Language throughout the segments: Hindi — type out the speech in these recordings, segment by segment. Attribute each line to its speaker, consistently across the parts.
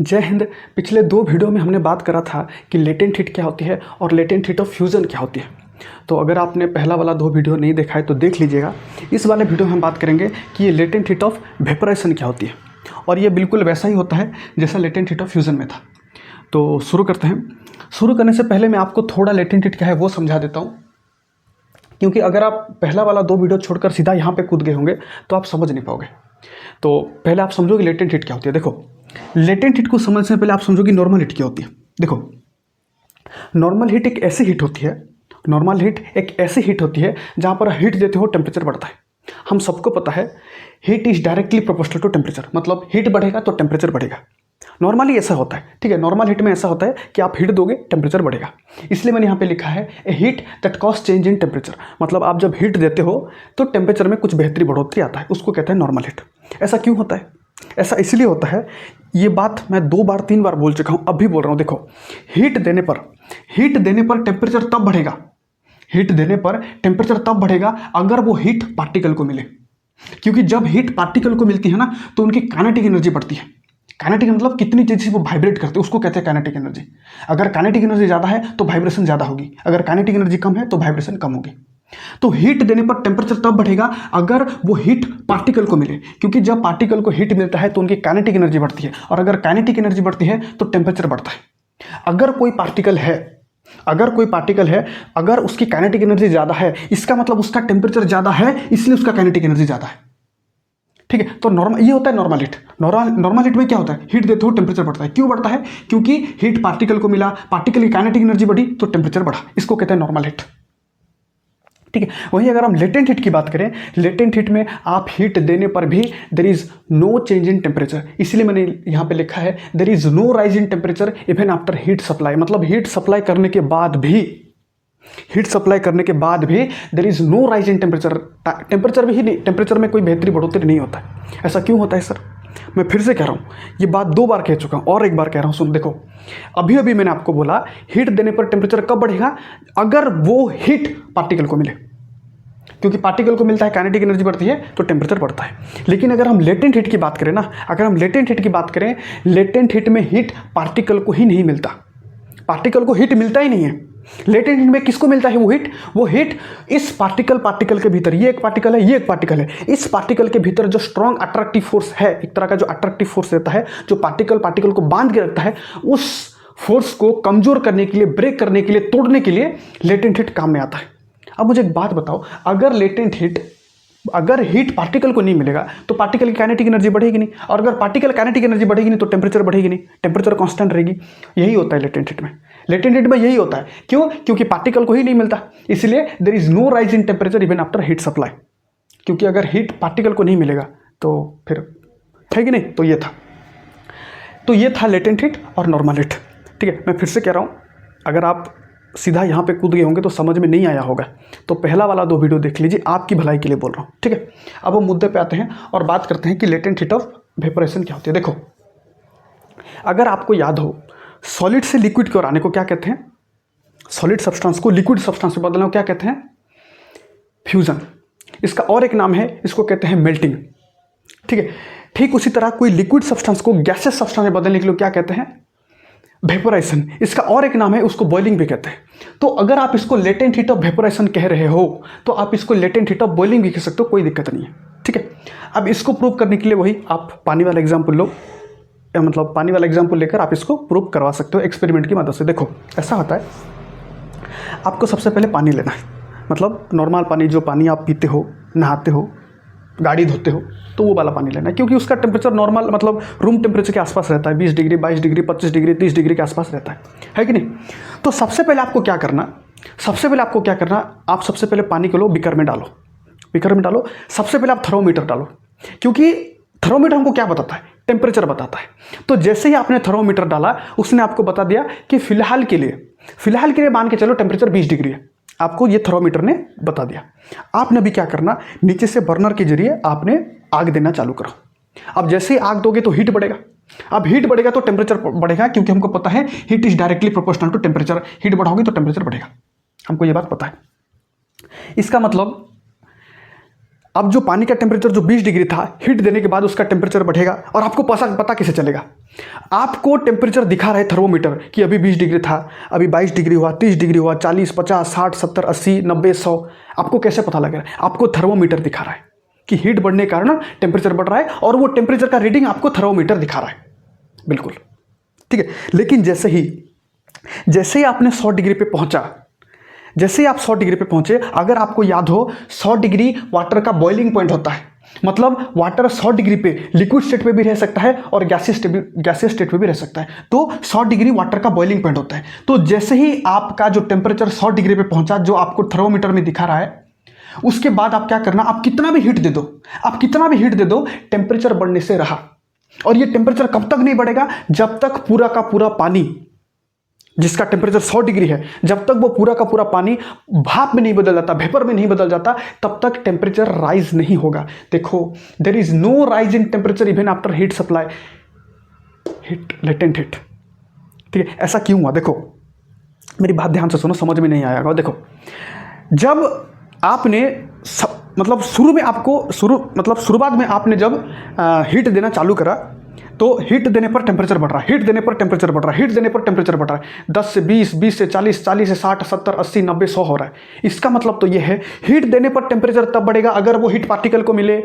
Speaker 1: जय हिंद। पिछले 2 वीडियो में हमने बात करा था कि लेटेंट हीट क्या होती है और लेटेंट हीट ऑफ फ्यूज़न क्या होती है। तो अगर आपने पहला वाला 2 वीडियो नहीं देखा है तो देख लीजिएगा। इस वाले वीडियो में हम बात करेंगे कि ये लेटेंट हीट ऑफ वेपोराइजेशन क्या होती है, और ये बिल्कुल वैसा ही होता है जैसा लेटेंट हीट ऑफ फ्यूज़न में था। तो शुरू करते हैं। शुरू करने से पहले मैं आपको थोड़ा लेटेंट हीट क्या है वो समझा देता हूँ, क्योंकि अगर आप पहला वाला 2 वीडियो छोड़कर सीधा यहाँ पे कूद गए होंगे तो आप समझ नहीं पाओगे। तो पहले आप समझोगे लेटेंट हीट क्या होती है। देखो, लेटेंट हीट को समझने से पहले आप समझोगे नॉर्मल हीट क्या होती है। देखो, नॉर्मल हीट एक ऐसी हीट होती है, नॉर्मल हीट एक ऐसी हीट होती है जहाँ पर हीट देते हो टेम्परेचर बढ़ता है। हम सबको पता है heat is directly proportional to temperature, मतलब हीट बढ़ेगा तो टेम्परेचर बढ़ेगा। नॉर्मली ऐसा होता है, ठीक है। नॉर्मल हीट में ऐसा होता है कि आप हीट दोगे टेम्परेचर बढ़ेगा। इसलिए मैंने यहाँ पे लिखा है a heat that cause change in temperature, मतलब आप जब हीट देते हो तो टेम्परेचर में कुछ बेहतरी बढ़ोतरी आता है, उसको कहते हैं नॉर्मल हीट। ऐसा क्यों होता है? ऐसा इसलिए होता है, ये बात मैं 2 बार 3 बार बोल चुका हूँ, अब भी बोल रहा हूँ। देखो, हीट देने पर टेम्परेचर तब बढ़ेगा, हीट देने पर टेम्परेचर तब बढ़ेगा अगर वो हीट पार्टिकल को मिले। क्योंकि जब हीट पार्टिकल को मिलती है ना तो उनकी काइनेटिक एनर्जी बढ़ती है। काइनेटिक मतलब कितनी तेजी से वो वाइब्रेट करते हैं उसको कहते हैं काइनेटिक एनर्जी। अगर काइनेटिक एनर्जी ज़्यादा है तो वाइब्रेशन ज़्यादा होगी, अगर काइनेटिक एनर्जी कम है तो वाइब्रेशन कम होगी। तो हीट देने पर टेम्परेचर तब बढ़ेगा अगर वो हीट पार्टिकल को मिले, क्योंकि जब पार्टिकल को हीट मिलता है तो उनकी काइनेटिक एनर्जी बढ़ती है, और अगर काइनेटिक एनर्जी बढ़ती है तो टेम्परेचर बढ़ता है। अगर कोई पार्टिकल है, अगर उसकी काइनेटिक एनर्जी ज़्यादा है, इसका मतलब उसका टेम्परेचर ज़्यादा है, इसलिए उसका काइनेटिक एनर्जी ज़्यादा है। ठीक है, तो नॉर्मल ये होता है नॉर्मल हीट। नॉर्मल हीट में क्या होता है, हीट देते हो टेम्परेचर बढ़ता है। क्यों बढ़ता है? क्योंकि हीट पार्टिकल को मिला, पार्टिकल की काइनेटिक एनर्जी बढ़ी तो टेम्परेचर बढ़ा, इसको कहते हैं नॉर्मल हीट। ठीक है। वहीं अगर हम लेटेंट हीट की बात करें, लेटेंट हीट में आप हीट देने पर भी there is no change in temperature, इसलिए मैंने यहाँ पे लिखा है there is no rise in temperature even after heat supply, मतलब हीट सप्लाई करने के बाद भी there is no rise in temperature. Temperature भी ही नहीं, टेम्परेचर में कोई बेहतरी बढ़ोतरी नहीं होता है। ऐसा क्यों होता है सर? मैं फिर से कह रहा हूँ, ये बात 2 बार कह चुका हूँ और एक बार कह रहा हूँ। सुन, देखो, अभी मैंने आपको बोला हीट देने पर टेम्परेचर कब बढ़ेगा? अगर वो हीट पार्टिकल को मिले, क्योंकि पार्टिकल को मिलता है काइनेटिक एनर्जी बढ़ती है तो टेम्परेचर बढ़ता है। लेकिन अगर हम लेटेंट हीट की बात करें ना, लेटेंट हीट में हीट पार्टिकल को ही नहीं मिलता, पार्टिकल को हीट मिलता ही नहीं है। लेटेंट हीट में किसको मिलता है वो हीट इस पार्टिकल के भीतर, ये एक पार्टिकल है, इस पार्टिकल के भीतर जो स्ट्रॉन्ग अट्रैक्टिव फोर्स है, एक तरह का जो अट्रैक्टिव फोर्स रहता है, जो पार्टिकल को बांध के रखता है, उस फोर्स को कमजोर करने के लिए, ब्रेक करने के लिए, तोड़ने के लिए लेटेंट हीट काम में आता है। अब मुझे एक बात बताओ, अगर हीट पार्टिकल को नहीं मिलेगा तो पार्टिकल की काइनेटिक एनर्जी बढ़ेगी नहीं, और अगर पार्टिकल काइनेटिक एनर्जी बढ़ेगी नहीं तो टेम्परेचर बढ़ेगी नहीं, टेम्परेचर कांस्टेंट रहेगी। यही होता है लेटेंट हीट में। लेटेंट हीट में यही होता है। क्यों? क्योंकि पार्टिकल को ही नहीं मिलता, इसलिए there is no rise in temperature even after heat supply. क्योंकि अगर हीट पार्टिकल को नहीं मिलेगा तो फिर है कि नहीं। तो ये था लेटेंट हीट और नॉर्मल हीट। ठीक है, मैं फिर से कह रहा हूँ, अगर आप सीधा यहाँ पे कूद गए होंगे तो समझ में नहीं आया होगा, तो पहला वाला 2 वीडियो देख लीजिए, आपकी भलाई के लिए बोल रहा हूँ। ठीक है, अब हम मुद्दे पे आते हैं और बात करते हैं कि लेटेंट हीट ऑफ वेपोराइजेशन क्या होती है। देखो, अगर आपको याद हो, सॉलिड से लिक्विड की ओर आने को क्या कहते हैं? सॉलिड सब्सटेंस को लिक्विड सब्सटेंस में बदलने को क्या कहते हैं? फ्यूजन। इसका और एक नाम है, इसको कहते हैं मेल्टिंग। ठीक है, ठीक उसी तरह कोई लिक्विड सब्सटेंस को गैसेस सब्सटेंस में बदलने के लिए क्या कहते हैं? वेपोराइजेशन। इसका और एक नाम है, उसको बॉइलिंग भी कहते हैं। तो अगर आप इसको लेटेंट हीट ऑफ वेपोराइजेशन कह रहे हो तो आप इसको लेटेंट हीट ऑफ बॉइलिंग भी कह सकते हो, कोई दिक्कत नहीं है। ठीक है, अब इसको प्रूव करने के लिए वही आप पानी वाला एग्जाम्पल लो, मतलब पानी वाला एग्जाम्पल लेकर आप इसको प्रूव करवा सकते हो एक्सपेरिमेंट की मदद से। देखो, ऐसा होता है, आपको सबसे पहले पानी लेना है, मतलब नॉर्मल पानी, जो पानी आप पीते हो, नहाते हो, गाड़ी धोते हो, तो वो वाला पानी लेना है। क्योंकि उसका टेम्परेचर नॉर्मल, मतलब रूम टेम्परेचर के आसपास रहता है, 20 डिग्री, 22 डिग्री, 25 डिग्री, 30 डिग्री के आसपास रहता है कि नहीं। तो सबसे पहले आपको क्या करना, आप सबसे पहले पानी को लो, बीकर में डालो। सबसे पहले आप थर्मोमीटर डालो, क्योंकि थर्मोमीटर हमको क्या बताता है? टेम्परेचर बताता है। तो जैसे ही आपने थर्मोमीटर डाला, उसने आपको बता दिया कि फिलहाल के लिए मान के चलो टेम्परेचर 20 डिग्री है, आपको ये थर्मोमीटर ने बता दिया। आपने अभी क्या करना, नीचे से बर्नर के जरिए आपने आग देना चालू करो। अब जैसे ही आग दोगे तो हीट बढ़ेगा, अब हीट बढ़ेगा तो टेम्परेचर बढ़ेगा, क्योंकि हमको पता है heat is directly proportional to temperature. Heat बढ़ाओगे तो टेम्परेचर बढ़ेगा, हमको ये बात पता है। इसका मतलब अब जो पानी का टेम्परेचर जो 20 डिग्री था, हीट देने के बाद उसका टेम्परेचर बढ़ेगा और आपको पता कैसे चलेगा? आपको टेम्परेचर दिखा रहा है थर्मोमीटर कि अभी 20 डिग्री था, अभी 22 डिग्री हुआ, 30 डिग्री हुआ, 40, 50, 60, 70, 80, 90, 100। आपको कैसे पता लग रहा है? आपको थर्मोमीटर दिखा रहा है कि हीट बढ़ने के कारण टेम्परेचर बढ़ रहा है और वो टेम्परेचर का रीडिंग आपको थर्मोमीटर दिखा रहा है। बिल्कुल ठीक है। लेकिन जैसे ही आपने 100 डिग्री पे पहुंचा, जैसे ही आप 100 डिग्री पे पहुंचे, अगर आपको याद हो 100 डिग्री वाटर का बॉइलिंग पॉइंट होता है। मतलब वाटर 100 डिग्री पे लिक्विड स्टेट पे भी रह सकता है और गैसियस स्टेट पे भी रह सकता है। तो 100 डिग्री वाटर का बॉइलिंग पॉइंट होता है। तो जैसे ही आपका जो टेम्परेचर 100 डिग्री पे पहुंचा, जो आपको थर्मोमीटर में दिखा रहा है, उसके बाद आप क्या करना, आप कितना भी हीट दे दो, टेम्परेचर बढ़ने से रहा। और ये टेम्परेचर कब तक नहीं बढ़ेगा? जब तक पूरा का पूरा पानी, जिसका टेम्परेचर 100 डिग्री है, जब तक वो पूरा का पूरा पानी भाप में नहीं बदल जाता, वेपर में नहीं बदल जाता, तब तक टेम्परेचर राइज नहीं होगा। देखो, there is no rise in temperature even after heat supply, latent heat. ठीक है, ऐसा क्यों हुआ? देखो, मेरी बात ध्यान से सुनो, समझ में नहीं आएगा। देखो, जब आपने शुरुआत में आपने जब हीट देना चालू करा, तो हीट देने पर टेम्परेचर बढ़ रहा है, 10 से 20, 20 से 40, 40 से 60, 70, 80, 90, 100 हो रहा है। इसका मतलब तो यह है, हीट देने पर टेम्परेचर तब बढ़ेगा अगर वो हीट पार्टिकल को मिले।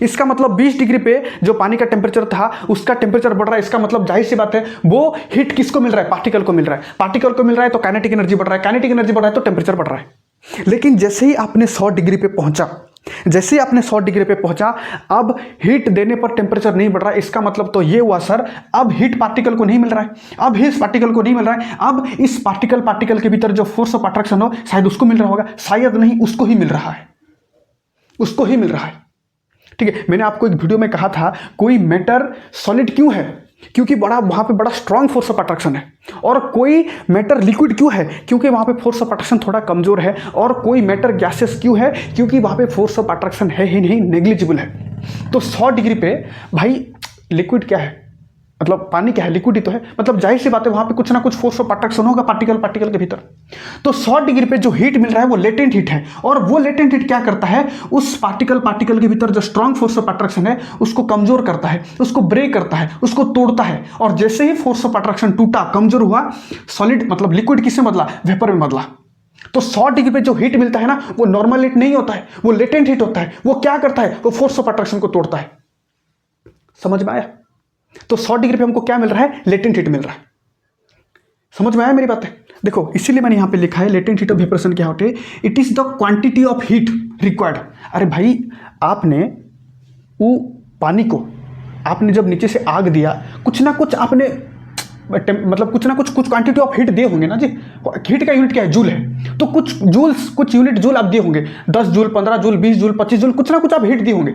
Speaker 1: इसका मतलब 20 डिग्री पे जो पानी का टेम्परेचर था, उसका टेम्परेचर बढ़ रहा है। इसका मतलब जाहिर सी बात है, वो हीट किसको मिल रहा है? पार्टिकल को मिल रहा है। पार्टिकल को मिल रहा है तो काइनेटिक एनर्जी बढ़ रहा है, काइनेटिक एनर्जी बढ़ रहा है तो टेम्परेचर बढ़ रहा है। लेकिन जैसे ही आपने 100 डिग्री पे पहुंचा, अब हीट देने पर टेम्परेचर नहीं बढ़ रहा है। इसका मतलब तो ये हुआ सर, अब हीट पार्टिकल को नहीं मिल रहा है, अब इस पार्टिकल के भीतर जो फोर्स ऑफ अट्रैक्शन हो, शायद उसको मिल रहा होगा, शायद नहीं, उसको ही मिल रहा है। ठीक है, मैंने आपको एक वीडियो में कहा था, कोई मैटर सॉलिड क्यों है? क्योंकि वहां पे बड़ा स्ट्रांग फोर्स ऑफ अट्रैक्शन है। और कोई मैटर लिक्विड क्यों है? क्योंकि वहां पे फोर्स ऑफ अट्रैक्शन थोड़ा कमजोर है। और कोई मैटर गैसेस क्यों है? क्योंकि वहां पे फोर्स ऑफ अट्रैक्शन है ही नहीं, नेग्लिजिबल है। तो 100 डिग्री पे भाई लिक्विड क्या है? मतलब पानी क्या है? लिक्विड ही तो है। मतलब जाहिर सी बात है, वहां पे कुछ ना कुछ फोर्स ऑफ अट्रैक्शन होगा पार्टिकल के भीतर। तो 100 डिग्री पे जो हीट मिल रहा है वो लेटेंट हीट है। और वो लेटेंट हीट क्या करता है? उस पार्टिकल के भीतर जो स्ट्रांग फोर्स ऑफ अट्रैक्शन है, उसको कमजोर करता है, उसको ब्रेक करता है, उसको तोड़ता है। और जैसे ही फोर्स ऑफ अट्रैक्शन टूटा, कमजोर हुआ, सॉलिड मतलब लिक्विड किसमें बदला? वेपर में बदला। तो 100 डिग्री पे जो हीट मिलता है ना, वो नॉर्मल हीट नहीं होता है, वो लेटेंट हीट होता है। वो क्या करता है? वो फोर्स ऑफ अट्रैक्शन को तोड़ता है। समझ में आया? तो 100 डिग्री पे हमको क्या मिल रहा है? लेटेंट हीट मिल रहा है। समझ में आया मेरी बातें? देखो, इसीलिए मैंने यहां पे लिखा है लेटेंट हीट ऑफ वेपरेशन क्या होती है? It is the quantity of heat required. अरे भाई, आपने वो पानी को, आपने जब नीचे से आग दिया, कुछ ना कुछ आपने मतलब कुछ क्वांटिटी ऑफ हीट दिए होंगे ना जी। हीट का यूनिट क्या है? जूल है। तो कुछ यूनिट जूल आप दिए होंगे, 10 जूल, 15 जूल, 20 जूल, 25 जूल, कुछ ना कुछ आप हीट दिए होंगे,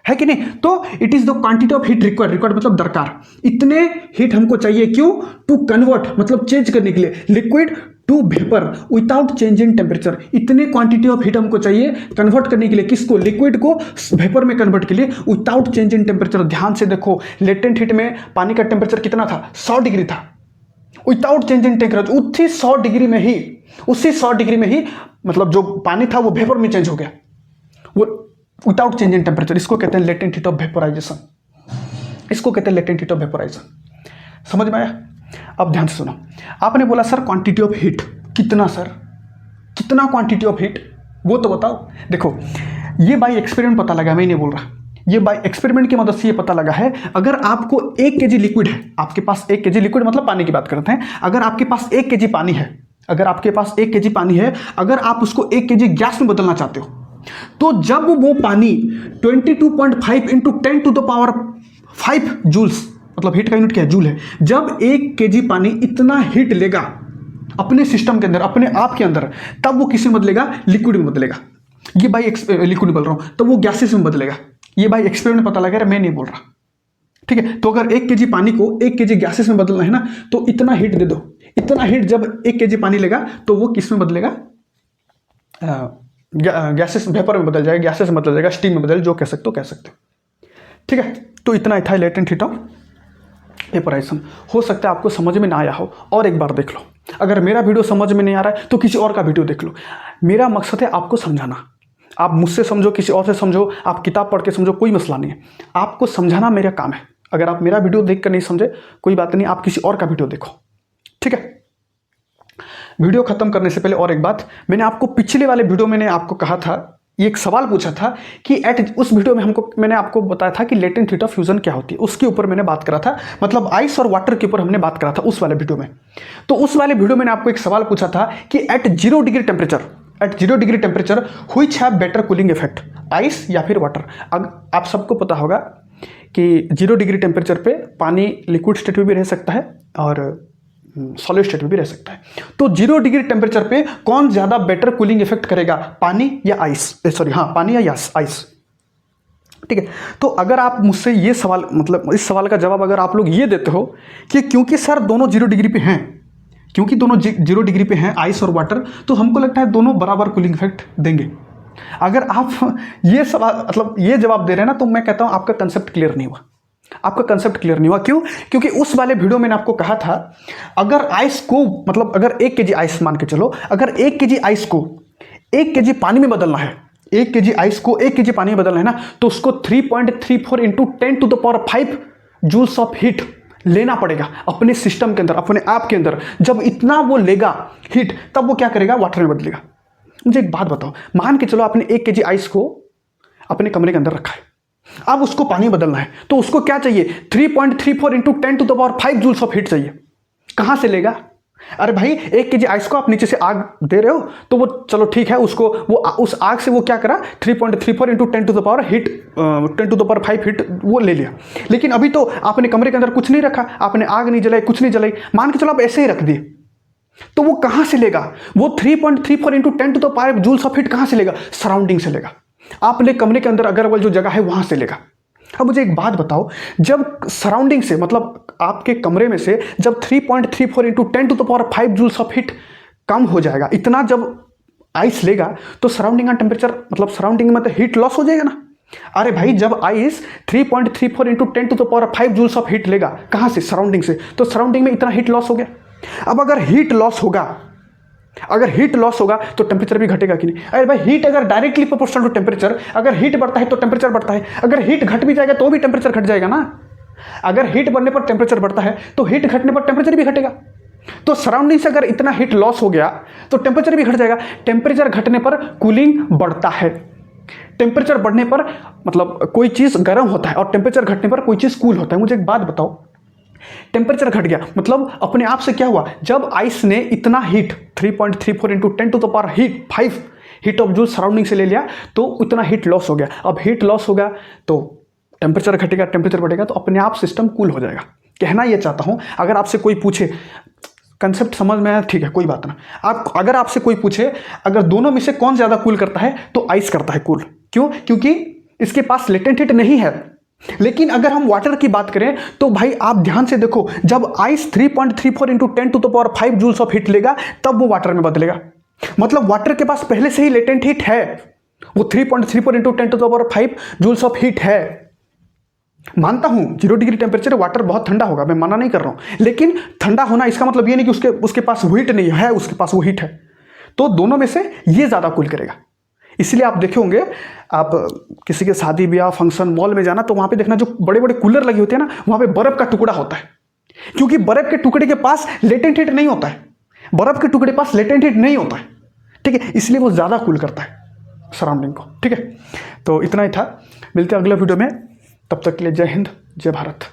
Speaker 1: है कि नहीं? तो it is the quantity of heat required मतलब दरकार। इतने हीट हमको चाहिए, क्यों? टू कन्वर्ट, मतलब चेंज करने के लिए, liquid to vapour without change in temperature. इतने क्वांटिटी ऑफ हीट हमको चाहिए कन्वर्ट करने के लिए। किसको? लिक्विड को वेपर में कन्वर्ट के लिए विदाउट चेंज इन टेम्परेचर। ध्यान से देखो, लेटेंट हीट में पानी का टेम्परेचर कितना था? 100 डिग्री था। विदाउट चेंज इन टेम्परेचर, उसी 100 डिग्री में ही मतलब जो पानी था वो वेपर में चेंज हो गया, वो विदाउट चेंज इन टेम्परेचर। इसको कहते हैं लेटेंट हीट ऑफ वेपोराइजेशन। समझ में आया? अब ध्यान से सुनो, आपने बोला सर क्वांटिटी ऑफ हीट कितना? सर कितना क्वांटिटी ऑफ हीट, वो तो बताओ। देखो, ये बाय एक्सपेरिमेंट पता लगा, मैं नहीं बोल रहा, ये बाय एक्सपेरिमेंट की मदद से ये पता लगा है। अगर आपको 1 kg लिक्विड है, आपके पास 1 kg लिक्विड मतलब पानी की बात करते हैं, अगर आपके पास 1 kg पानी है, अगर आप उसको 1 kg गैस में बदलना चाहते हो, तो जब वो पानी 22.5 इंटू 10⁵ जूल्स, मतलब हीट का यूनिट क्या है? जूल है। जब 1 kg पानी इतना हीट लेगा अपने सिस्टम के अंदर, अपने आप के अंदर, तब वो किस में बदलेगा? लिक्विड में बदलेगा। ये भाई लिक्विड में बोल रहा हूं, तो वो गैसेस में बदलेगा। ये भाई एक्सपेरिमेंट पता लगा, मैं नहीं बोल रहा, ठीक है? तो अगर 1 kg पानी को 1 kg गैसेस में बदलना है ना, तो इतना हीट दे दो। इतना हीट जब 1 kg पानी लेगा, तो वो किस में बदलेगा? गैसेस, वेपर में बदल जाएगा, गैसेस में बदल जाएगा, स्टीम में बदल, जो कह सकते हो। ठीक है, तो इतना ही था लेटेंट हीट ऑफ वेपोराइजेशन। हो सकता है आपको समझ में ना आया हो, और एक बार देख लो। अगर मेरा वीडियो समझ में नहीं आ रहा है तो किसी और का वीडियो देख लो। मेरा मकसद है आपको समझाना, आप मुझसे समझो, किसी और से समझो, आप किताब पढ़ के समझो, कोई मसला नहीं है। आपको समझाना मेरा काम है। अगर आप मेरा वीडियो देख कर नहीं समझे कोई बात नहीं, आप किसी और का वीडियो देखो, ठीक है। वीडियो खत्म करने से पहले और एक बात, मैंने आपको पिछले वाले वीडियो में आपको कहा था, ये एक सवाल पूछा था कि उस वीडियो में मैंने आपको बताया था कि लेटेंट हीट ऑफ फ्यूजन क्या होती है, उसके ऊपर मैंने बात करा था, मतलब आइस और वाटर के ऊपर हमने बात करा था उस वाले वीडियो में। तो उस वाले वीडियो में आपको एक सवाल पूछा था कि at 0 degree temperature which have better cooling effect, ice या फिर वाटर। आप सबको पता होगा कि 0 डिग्री टेम्परेचर पे पानी लिक्विड स्टेट में भी रह सकता है और सॉलिड स्टेट में भी रह सकता है। तो 0 डिग्री टेम्परेचर पे कौन ज्यादा बेटर कूलिंग इफेक्ट करेगा, पानी या आइस, पानी या आइस, ठीक है। तो अगर आप मुझसे ये सवाल, मतलब इस सवाल का जवाब अगर आप लोग ये देते हो कि क्योंकि सर दोनों 0 डिग्री पे हैं, क्योंकि दोनों 0 डिग्री पे हैं आइस और वाटर, तो हमको लगता है दोनों बराबर कूलिंग इफेक्ट देंगे। अगर आप ये सवाल, मतलब ये जवाब दे रहे हैं ना, तो मैं कहता हूं आपका कंसेप्ट क्लियर नहीं हुआ। आपका कंसेप्ट क्लियर नहीं हुआ। क्यों? क्योंकि उस वाले वीडियो में आपको कहा था, अगर आइस को, मतलब अगर 1 केजी आइस मान के चलो, अगर 1 केजी आइस को 1 केजी पानी में बदलना है, 1 केजी आइस को 1 केजी पानी में बदलना है ना, तो उसको 3.34 इंटू 10⁵ जूल्स ऑफ हीट लेना पड़ेगा अपने सिस्टम के अंदर, अपने आप के अंदर। जब इतना वो लेगा हीट, तब वो क्या करेगा, वाटर में बदलेगा। मुझे एक बात बताओ, मान के चलो आपने 1 केजी आइस को अपने कमरे के अंदर रखा है, अब उसको पानी बदलना है, तो उसको क्या चाहिए, 3.34 इंटू 10⁵ जूल्स ऑफ हीट चाहिए। कहां से लेगा? अरे भाई 1 केजी आइस को आप नीचे से आग दे रहे हो, तो वो चलो ठीक है, उसको वो उस आग से वो क्या करा, 3.34 इंटू 10⁵ हीट 10⁵ हीट वो ले लिया। लेकिन अभी तो आपने कमरे के अंदर कुछ नहीं रखा, आपने आग नहीं जलाई, कुछ नहीं जलाई, मान के चलो आप ऐसे ही रख दिए, तो वो कहां से लेगा, वो 3.34 इंटू 10⁵ जूल्स ऑफ हीट कहां से लेगा, सराउंडिंग से लेगा। आपने कमरे के अंदर अगर वो जो जगह है वहां से लेगा। अब मुझे एक बात बताओ, जब सराउंडिंग से, मतलब आपके कमरे में से जब 3.34 इंटू 10⁵ जूल्स ऑफ हीट कम हो जाएगा, इतना जब आइस लेगा, तो सराउंडिंग का टेम्परेचर, मतलब सराउंडिंग में तो हीट लॉस हो जाएगा ना। अरे भाई जब ice 3.34 into 10⁵ joules of heat लेगा, कहां से, सराउंडिंग से, तो सराउंडिंग में इतना हीट लॉस हो गया। अब अगर हीट लॉस होगा तो टेम्परेचर भी घटेगा कि नहीं? अरे भाई हीट अगर डायरेक्टली प्रोपोर्शनल टू टेम्परेचर, अगर हीट बढ़ता है तो टेम्परेचर बढ़ता है, अगर हीट घट भी जाएगा तो भी टेम्परेचर घट जाएगा ना। अगर हीट बढ़ने पर टेम्परेचर बढ़ता है तो हीट घटने पर टेम्परेचर भी घटेगा। तो सराउंडिंग से अगर इतना हीट लॉस हो गया तो टेम्परेचर भी घट जाएगा। टेम्परेचर घटने पर कूलिंग बढ़ता है, टेम्परेचर बढ़ने पर मतलब कोई चीज गर्म होता है और टेम्परेचर घटने पर कोई चीज कूल होता है। मुझे एक बात बताओ, टेम्परेचर घट गया मतलब अपने आप से क्या हुआ, जब आइस ने इतना heat 3.34 into 10⁵ heat of joule surrounding से ले लिया, तो उतना हीट लॉस हो गया। अब हीट लॉस होगा तो टेम्परेचर घटेगा, टेम्परेचर बढ़ेगा, तो अपने आप सिस्टम कूल हो जाएगा। कहना यह चाहता हूं, अगर आपसे कोई पूछे, कंसेप्ट समझ में आया, ठीक है कोई बात ना, अगर आपसे कोई पूछे अगर दोनों में से कौन ज्यादा कूल करता है, तो आइस करता है कूल। क्यों? क्योंकि इसके पास लेटेंट हीट नहीं है। लेकिन अगर हम वाटर की बात करें तो भाई आप ध्यान से देखो, जब ice 3.34 into 10⁵ joules of heat लेगा, तब वो वाटर में बदलेगा। मतलब वाटर के पास पहले से ही लेटेंट हीट है, वो 3.34 इंटू 10⁵ जूल्स ऑफ हीट है। मानता हूं 0 डिग्री टेम्परेचर वाटर बहुत ठंडा होगा, मैं मना नहीं कर रहा हूं, लेकिन ठंडा होना इसका मतलब ये नहीं कि उसके पास हीट नहीं है, उसके पास वो हीट है। तो दोनों में से ये ज्यादा कूल करेगा। इसलिए आप देखे होंगे, आप किसी के शादी ब्याह फंक्शन मॉल में जाना, तो वहां पे देखना जो बड़े बड़े कूलर लगे होते हैं ना, वहां पे बर्फ का टुकड़ा होता है, क्योंकि बर्फ के टुकड़े के पास लेटेंट हीट नहीं होता है, बर्फ के टुकड़े के पास लेटेंट हीट नहीं होता है, ठीक है, इसलिए वो ज्यादा कूल करता है सराउंडिंग को, ठीक है। तो इतना ही था, मिलते हैं अगले वीडियो में, तब तक के लिए जय हिंद जय भारत।